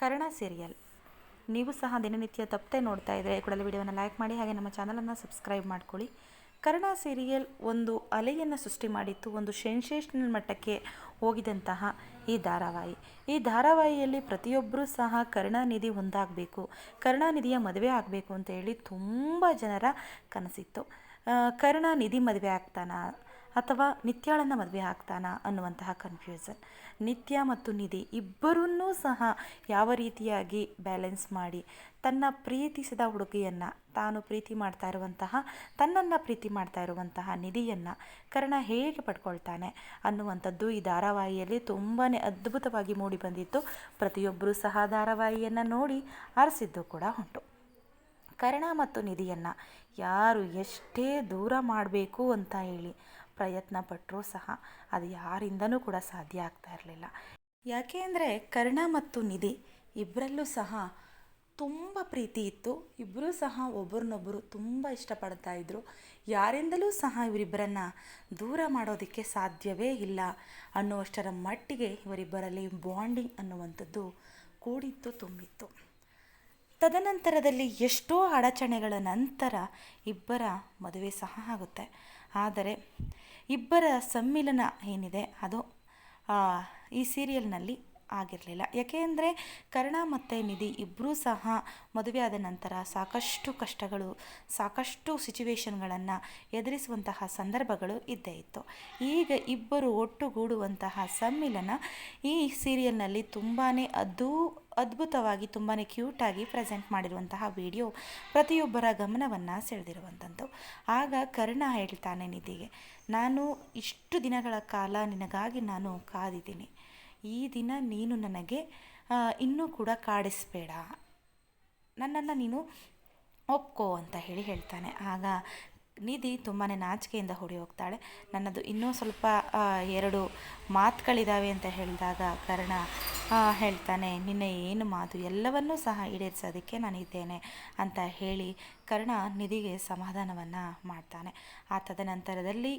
Karna serial ನೀವು ಸಹ ದಿನನಿತ್ಯ ತಪ್ಪದೆ ನೋಡ್ತಾ ಇದ್ದರೆ ಕೂಡಲೇ ವಿಡಿಯೋನ ಲೈಕ್ ಮಾಡಿ, ಹಾಗೆ ನಮ್ಮ ಚಾನಲನ್ನು ಸಬ್ಸ್ಕ್ರೈಬ್ ಮಾಡ್ಕೊಳ್ಳಿ. ಕರ್ಣ ಸೀರಿಯಲ್ ಒಂದು ಅಲೆಯನ್ನು ಸೃಷ್ಟಿ ಮಾಡಿತ್ತು, ಒಂದು ಸೆನ್ಸೇಷನಲ್ ಮಟ್ಟಕ್ಕೆ ಹೋಗಿದಂತಹ ಈ ಧಾರಾವಾಹಿಯಲ್ಲಿ ಪ್ರತಿಯೊಬ್ಬರೂ ಸಹ ಕರುಣಾನಿಧಿ ಒಂದಾಗಬೇಕು, ಕರುಣಾನಿಧಿಯ ಮದುವೆ ಆಗಬೇಕು ಅಂತ ಹೇಳಿ ತುಂಬ ಜನರ ಕನಸಿತ್ತು. ಕರುಣಾನಿಧಿ ಮದುವೆ ಆಗ್ತಾನ ಅಥವಾ ನಿತ್ಯಾಳನ್ನು ಮದುವೆ ಆಗ್ತಾನಾ ಅನ್ನುವಂತಹ ಕನ್ಫ್ಯೂಷನ್. ನಿತ್ಯ ಮತ್ತು ನಿಧಿ ಇಬ್ಬರನ್ನೂ ಸಹ ಯಾವ ರೀತಿಯಾಗಿ ಬ್ಯಾಲೆನ್ಸ್ ಮಾಡಿ ತನ್ನ ಪ್ರೀತಿಸಿದ ಹುಡುಗಿಯನ್ನು, ತಾನು ಪ್ರೀತಿ ಮಾಡ್ತಾ ಇರುವಂತಹ, ತನ್ನನ್ನು ಪ್ರೀತಿ ಮಾಡ್ತಾ ಇರುವಂತಹ ನಿಧಿಯನ್ನು ಕರ್ಣ ಹೇಗೆ ಪಡ್ಕೊಳ್ತಾನೆ ಅನ್ನುವಂಥದ್ದು ಈ ಧಾರಾವಾಹಿಯಲ್ಲಿ ತುಂಬಾ ಅದ್ಭುತವಾಗಿ ಮೂಡಿ ಬಂದಿತ್ತು. ಪ್ರತಿಯೊಬ್ಬರೂ ಸಹ ಧಾರಾವಾಹಿಯನ್ನು ನೋಡಿ ಆರಿಸಿದ್ದು ಕೂಡ ಉಂಟು. ಕರ್ಣ ಮತ್ತು ನಿಧಿಯನ್ನು ಯಾರು ಎಷ್ಟೇ ದೂರ ಮಾಡಬೇಕು ಅಂತ ಹೇಳಿ ಪ್ರಯತ್ನ ಪಟ್ಟರೂ ಸಹ ಅದು ಯಾರಿಂದನೂ ಕೂಡ ಸಾಧ್ಯ ಆಗ್ತಾ ಇರಲಿಲ್ಲ. ಯಾಕೆ ಅಂದರೆ ಕರ್ಣ ಮತ್ತು ನಿಧಿ ಇಬ್ಬರಲ್ಲೂ ಸಹ ತುಂಬ ಪ್ರೀತಿ ಇತ್ತು. ಇಬ್ಬರೂ ಸಹ ಒಬ್ಬರನ್ನೊಬ್ಬರು ತುಂಬ ಇಷ್ಟಪಡ್ತಾ ಇದ್ದರು. ಯಾರಿಂದಲೂ ಸಹ ಇವರಿಬ್ಬರನ್ನು ದೂರ ಮಾಡೋದಕ್ಕೆ ಸಾಧ್ಯವೇ ಇಲ್ಲ ಅನ್ನುವಷ್ಟರ ಮಟ್ಟಿಗೆ ಇವರಿಬ್ಬರಲ್ಲಿ ಬಾಂಡಿಂಗ್ ಅನ್ನುವಂಥದ್ದು ಕೂಡಿತ್ತು, ತುಂಬಿತ್ತು. ತದನಂತರದಲ್ಲಿ ಎಷ್ಟೋ ಅಡಚಣೆಗಳ ನಂತರ ಇಬ್ಬರ ಮದುವೆ ಸಹ ಆಗುತ್ತೆ. ಆದರೆ ಇಬ್ಬರ ಸಮ್ಮಿಲನ ಏನಿದೆ ಅದು ಈ ಸೀರಿಯಲ್ನಲ್ಲಿ ಆಗಿರಲಿಲ್ಲ. ಯಾಕೆ ಅಂದರೆ ಕರ್ಣ ಮತ್ತು ನಿಧಿ ಇಬ್ಬರೂ ಸಹ ಮದುವೆ ಆದ ನಂತರ ಸಾಕಷ್ಟು ಕಷ್ಟಗಳು, ಸಾಕಷ್ಟು ಸಿಚುವೇಶನ್ಗಳನ್ನು ಎದುರಿಸುವಂತಹ ಸಂದರ್ಭಗಳು ಇದ್ದೇ ಇತ್ತು. ಈಗ ಇಬ್ಬರು ಒಟ್ಟುಗೂಡುವಂತಹ ಸಮ್ಮಿಲನ ಈ ಸೀರಿಯಲ್ನಲ್ಲಿ ತುಂಬಾ ಅದ್ಭುತವಾಗಿ, ತುಂಬಾ ಕ್ಯೂಟಾಗಿ ಪ್ರೆಸೆಂಟ್ ಮಾಡಿರುವಂತಹ ವಿಡಿಯೋ ಪ್ರತಿಯೊಬ್ಬರ ಗಮನವನ್ನು ಸೆಳೆದಿರುವಂಥದ್ದು. ಆಗ ಕರ್ಣ ಹೇಳ್ತಾನೆ ನಿಧಿಗೆ, ನಾನು ಇಷ್ಟು ದಿನಗಳ ಕಾಲ ನಿನಗಾಗಿ ನಾನು ಕಾದಿದ್ದೀನಿ, ಈ ದಿನ ನೀನು ನನಗೆ ಇನ್ನೂ ಕೂಡ ಕಾಡಿಸ್ಬೇಡ, ನನ್ನನ್ನು ನೀನು ಒಪ್ಕೋ ಅಂತ ಹೇಳ್ತಾನೆ. ಆಗ ನಿಧಿ ತುಂಬಾ ನಾಚಿಕೆಯಿಂದ ಹೊಡಿ ಹೋಗ್ತಾಳೆ. ನನ್ನದು ಇನ್ನೂ ಸ್ವಲ್ಪ 2 ಮಾತುಗಳಿದ್ದಾವೆ ಅಂತ ಹೇಳಿದಾಗ ಕರ್ಣ ಹೇಳ್ತಾನೆ, ನಿನ್ನೆ ಏನು ಮಾತು ಎಲ್ಲವನ್ನೂ ಸಹ ಈಡೇರಿಸೋದಕ್ಕೆ ನಾನಿದ್ದೇನೆ ಅಂತ ಹೇಳಿ ಕರ್ಣ ನಿಧಿಗೆ ಸಮಾಧಾನವನ್ನು ಮಾಡ್ತಾನೆ. ಆ ತದನಂತರದಲ್ಲಿ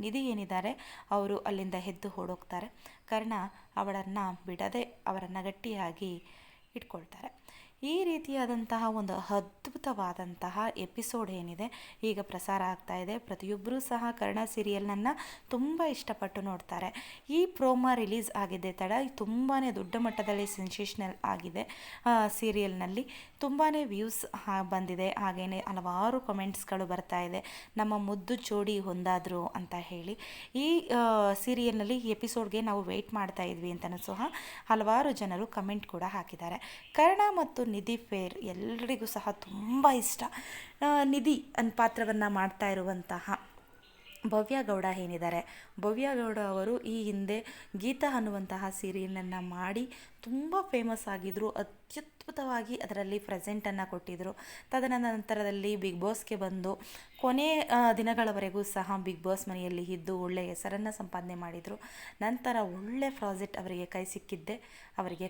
ನಿಧಿ ಏನಿದ್ದಾರೆ ಅವರು ಅಲ್ಲಿಂದ ಎದ್ದು ಓಡೋಗ್ತಾರೆ. ಕರ್ಣ ಅವಳನ್ನು ಬಿಡದೆ ಅವರನ್ನು ಗಟ್ಟಿಯಾಗಿ ಇಟ್ಕೊಳ್ತಾರೆ. ಈ ರೀತಿಯಾದಂತಹ ಒಂದು ಅದ್ಭುತವಾದಂತಹ ಎಪಿಸೋಡ್ ಏನಿದೆ ಈಗ ಪ್ರಸಾರ ಆಗ್ತಾ ಇದೆ. ಪ್ರತಿಯೊಬ್ಬರೂ ಸಹ ಕರ್ಣ ಸೀರಿಯಲ್ನನ್ನು ತುಂಬ ಇಷ್ಟಪಟ್ಟು ನೋಡ್ತಾರೆ. ಈ ಪ್ರೋಮೋ ರಿಲೀಸ್ ಆಗಿದೆ ತಡ, ತುಂಬಾ ದೊಡ್ಡ ಮಟ್ಟದಲ್ಲಿ ಸೆನ್ಸೇಷನಲ್ ಆಗಿದೆ. ಸೀರಿಯಲ್ನಲ್ಲಿ ತುಂಬಾ ವ್ಯೂಸ್ ಬಂದಿದೆ. ಹಾಗೆಯೇ ಹಲವಾರು ಕಮೆಂಟ್ಸ್ಗಳು ಬರ್ತಾ ಇದೆ, ನಮ್ಮ ಮುದ್ದು ಜೋಡಿ ಹೊಂದಾದ್ರು ಅಂತ ಹೇಳಿ. ಈ ಸೀರಿಯಲ್ನಲ್ಲಿ ಎಪಿಸೋಡ್ಗೆ ನಾವು ವೆಯ್ಟ್ ಮಾಡ್ತಾ ಇದ್ವಿ ಅಂತಲೂ ಸಹ ಹಲವಾರು ಜನರು ಕಮೆಂಟ್ ಕೂಡ ಹಾಕಿದ್ದಾರೆ. ಕರ್ಣ ಮತ್ತು ನಿಧಿ ಫೇರ್ ಎಲ್ಲರಿಗೂ ಸಹ ತುಂಬ ಇಷ್ಟ. ನಿಧಿ ಪಾತ್ರವನ್ನು ಮಾಡ್ತಾ ಇರುವಂತಹ ಭವ್ಯ ಗೌಡ ಏನಿದ್ದಾರೆ, ಭವ್ಯ ಗೌಡ ಅವರು ಈ ಹಿಂದೆ ಗೀತಾ ಅನ್ನುವಂತಹ ಸೀರಿಯಲನ್ನು ಮಾಡಿ ತುಂಬ ಫೇಮಸ್ ಆಗಿದ್ದರು. ಅತ್ಯದ್ಭುತವಾಗಿ ಅದರಲ್ಲಿ ಪ್ರೆಸೆಂಟನ್ನು ಕೊಟ್ಟಿದ್ದರು. ತದನಂತರದಲ್ಲಿ ಬಿಗ್ ಬಾಸ್ಗೆ ಬಂದು ಕೊನೆ ದಿನಗಳವರೆಗೂ ಸಹ ಬಿಗ್ ಬಾಸ್ ಮನೆಯಲ್ಲಿ ಇದ್ದು ಒಳ್ಳೆಯ ಹೆಸರನ್ನು ಸಂಪಾದನೆ ಮಾಡಿದರು. ನಂತರ ಒಳ್ಳೆ ಪ್ರಾಜೆಕ್ಟ್ ಅವರಿಗೆ ಕೈ ಸಿಕ್ಕಿದ್ದೆ ಅವರಿಗೆ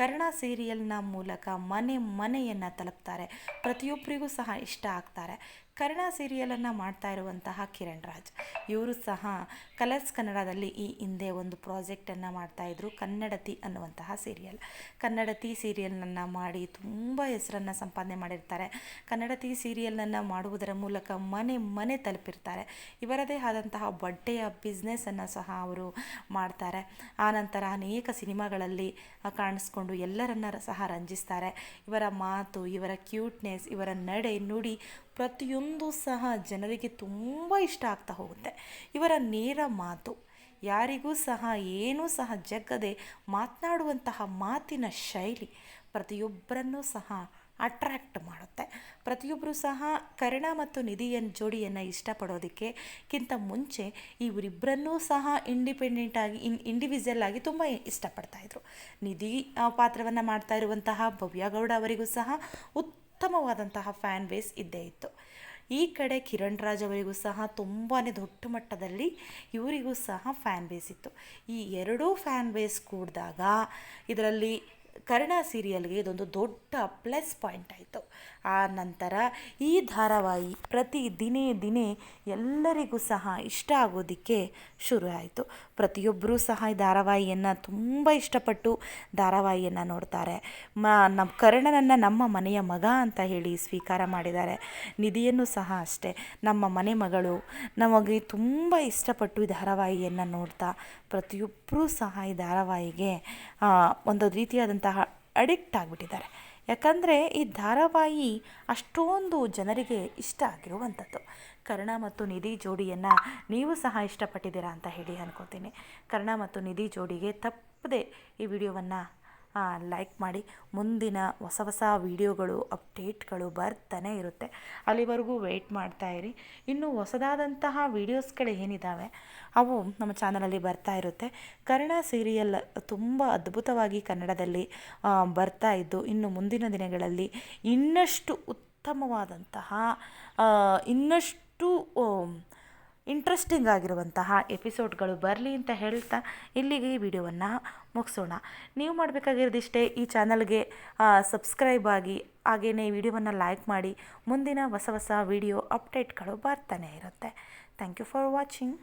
ಕರ್ಣ ಸೀರಿಯಲ್ನ ಮೂಲಕ ಮನೆಯನ್ನು ತಲುಪ್ತಾರೆ. ಪ್ರತಿಯೊಬ್ಬರಿಗೂ ಸಹ ಇಷ್ಟ ಆಗ್ತಾರೆ. ಕರ್ಣ ಸೀರಿಯಲನ್ನು ಮಾಡ್ತಾ ಇರುವಂತಹ ಕಿರಣ್ ರಾಜ್ ಇವರು ಸಹ ಕಲರ್ಸ್ ಕನ್ನಡದಲ್ಲಿ ಈ ಹಿಂದೆ ಒಂದು ಪ್ರಾಜೆಕ್ಟನ್ನು ಮಾಡ್ತಾಯಿದ್ರು, ಕನ್ನಡತಿ ಅನ್ನುವಂತಹ ಸೀರಿಯಲ್. ಕನ್ನಡತಿ ಸೀರಿಯಲ್ನನ್ನು ಮಾಡಿ ತುಂಬ ಹೆಸರನ್ನು ಸಂಪಾದನೆ ಮಾಡಿರ್ತಾರೆ. ಕನ್ನಡತಿ ಸೀರಿಯಲ್ನನ್ನು ಮಾಡುವುದರ ಮೂಲಕ ಮನೆ ತಲುಪಿರ್ತಾರೆ. ಇವರದೇ ಆದಂತಹ ಬಟ್ಟೆಯ ಬಿಸ್ನೆಸ್ಸನ್ನು ಸಹ ಅವರು ಮಾಡ್ತಾರೆ. ಆನಂತರ ಅನೇಕ ಸಿನಿಮಾಗಳಲ್ಲಿ ಕಾಣಿಸ್ಕೊಂಡು ಎಲ್ಲರನ್ನ ಸಹ ರಂಜಿಸ್ತಾರೆ. ಇವರ ಮಾತು, ಇವರ ಕ್ಯೂಟ್ನೆಸ್, ಇವರ ನಡೆ ನುಡಿ ಪ್ರತಿಯೊಂದು ಸಹ ಜನರಿಗೆ ತುಂಬ ಇಷ್ಟ ಆಗ್ತಾ ಹೋಗುತ್ತೆ. ಇವರ ನೇರ ಮಾತು, ಯಾರಿಗೂ ಸಹ ಏನೂ ಸಹ ಜಗ್ಗದೆ ಮಾತನಾಡುವಂತಹ ಮಾತಿನ ಶೈಲಿ ಪ್ರತಿಯೊಬ್ಬರನ್ನೂ ಸಹ ಅಟ್ರ್ಯಾಕ್ಟ್ ಮಾಡುತ್ತೆ. ಪ್ರತಿಯೊಬ್ಬರೂ ಸಹ ಕರ್ಣ ಮತ್ತು ನಿಧಿಯ ಜೋಡಿಯನ್ನು ಇಷ್ಟಪಡೋದಕ್ಕಿಂತ ಮುಂಚೆ ಇವರಿಬ್ಬರನ್ನೂ ಸಹ ಇಂಡಿವಿಜುವಲ್ ಆಗಿ ತುಂಬ ಇಷ್ಟಪಡ್ತಾಯಿದ್ರು. ನಿಧಿ ಪಾತ್ರವನ್ನು ಮಾಡ್ತಾ ಇರುವಂತಹ ಭವ್ಯ ಗೌಡ ಅವರಿಗೂ ಸಹ ಉತ್ತಮವಾದಂತಹ ಫ್ಯಾನ್ ಬೇಸ್ ಇದ್ದೇ ಇತ್ತು. ಈ ಕಡೆ ಕಿರಣ್ ರಾಜ್ ಅವರಿಗೂ ಸಹ ತುಂಬಾ ದೊಡ್ಡ ಮಟ್ಟದಲ್ಲಿ ಇವರಿಗೂ ಸಹ ಫ್ಯಾನ್ ಬೇಸ್ ಇತ್ತು. ಈ ಎರಡೂ ಫ್ಯಾನ್ ಬೇಸ್ ಕೂಡಿದಾಗ ಇದರಲ್ಲಿ ಕರ್ಣ ಸೀರಿಯಲ್ಗೆ ಇದೊಂದು ದೊಡ್ಡ ಪ್ಲಸ್ ಪಾಯಿಂಟ್ ಆಯಿತು. ಆ ನಂತರ ಈ ಧಾರಾವಾಹಿ ಪ್ರತಿ ದಿನೇ ಎಲ್ಲರಿಗೂ ಸಹ ಇಷ್ಟ ಆಗೋದಕ್ಕೆ ಶುರು ಆಯಿತು. ಪ್ರತಿಯೊಬ್ಬರೂ ಸಹ ಈ ಧಾರಾವಾಹಿಯನ್ನು ತುಂಬ ಇಷ್ಟಪಟ್ಟು ಧಾರಾವಾಹಿಯನ್ನು ನೋಡ್ತಾರೆ. ನಮ್ಮ ಕರ್ಣನನ್ನು ನಮ್ಮ ಮನೆಯ ಮಗ ಅಂತ ಹೇಳಿ ಸ್ವೀಕಾರ ಮಾಡಿದ್ದಾರೆ. ನಿಧಿಯನ್ನು ಸಹ ಅಷ್ಟೇ, ನಮ್ಮ ಮನೆ ಮಗಳು. ನಮಗೆ ತುಂಬ ಇಷ್ಟಪಟ್ಟು ಈ ಧಾರಾವಾಹಿಯನ್ನು ನೋಡ್ತಾ ಪ್ರತಿಯೊಬ್ಬರೂ ಸಹ ಈ ಧಾರಾವಾಹಿಗೆ ಒಂದು ರೀತಿಯಾದಂತಹ ಅಡಿಕ್ಟ್ ಆಗಿಬಿಟ್ಟಿದ್ದಾರೆ. ಯಾಕಂದರೆ ಈ ಧಾರಾವಾಹಿ ಅಷ್ಟೊಂದು ಜನರಿಗೆ ಇಷ್ಟ ಆಗಿರುವಂಥದ್ದು. ಕರ್ಣ ಮತ್ತು ನಿಧಿ ಜೋಡಿಯನ್ನು ನೀವು ಸಹ ಇಷ್ಟಪಟ್ಟಿದ್ದೀರಾ ಅಂತ ಹೇಳಿ ಅನ್ಕೋತೀನಿ. ಕರ್ಣ ಮತ್ತು ನಿಧಿ ಜೋಡಿಗೆ ತಪ್ಪದೆ ಈ ವಿಡಿಯೋವನ್ನು ಲೈಕ್ ಮಾಡಿ. ಮುಂದಿನ ಹೊಸ ವಿಡಿಯೋಗಳು ಅಪ್ಡೇಟ್ಗಳು ಬರ್ತಾನೆ ಇರುತ್ತೆ. ಅಲ್ಲಿವರೆಗೂ ವೆಯ್ಟ್ ಮಾಡ್ತಾಯಿರಿ. ಇನ್ನು ಹೊಸದಾದಂತಹ ವೀಡಿಯೋಸ್ಗಳು ಏನಿದ್ದಾವೆ ಅವು ನಮ್ಮ ಚಾನಲಲ್ಲಿ ಬರ್ತಾ ಇರುತ್ತೆ. ಕರ್ಣ ಸೀರಿಯಲ್ ತುಂಬ ಅದ್ಭುತವಾಗಿ ಕನ್ನಡದಲ್ಲಿ ಬರ್ತಾ ಇದ್ದು, ಇನ್ನು ಮುಂದಿನ ದಿನಗಳಲ್ಲಿ ಇನ್ನಷ್ಟು ಉತ್ತಮವಾದಂತಹ ಇನ್ನಷ್ಟು ಇಂಟ್ರೆಸ್ಟಿಂಗ್ ಆಗಿರುವಂತಹ ಎಪಿಸೋಡ್ಗಳು ಬರಲಿ ಅಂತ ಹೇಳ್ತಾ ಇಲ್ಲಿಗೆ ಈ ವಿಡಿಯೋವನ್ನು ಮುಗಿಸೋಣ. ನೀವು ಮಾಡಬೇಕಾಗಿರೋದಿಷ್ಟೇ, ಈ ಚಾನಲ್ಗೆ ಸಬ್ಸ್ಕ್ರೈಬ್ ಆಗಿ, ಹಾಗೆಯೇ ಈ ವಿಡಿಯೋವನ್ನು ಲೈಕ್ ಮಾಡಿ. ಮುಂದಿನ ಹೊಸ ವಿಡಿಯೋ ಅಪ್ಡೇಟ್ಗಳು ಬರ್ತಾನೆ ಇರುತ್ತೆ. Thank you for watching.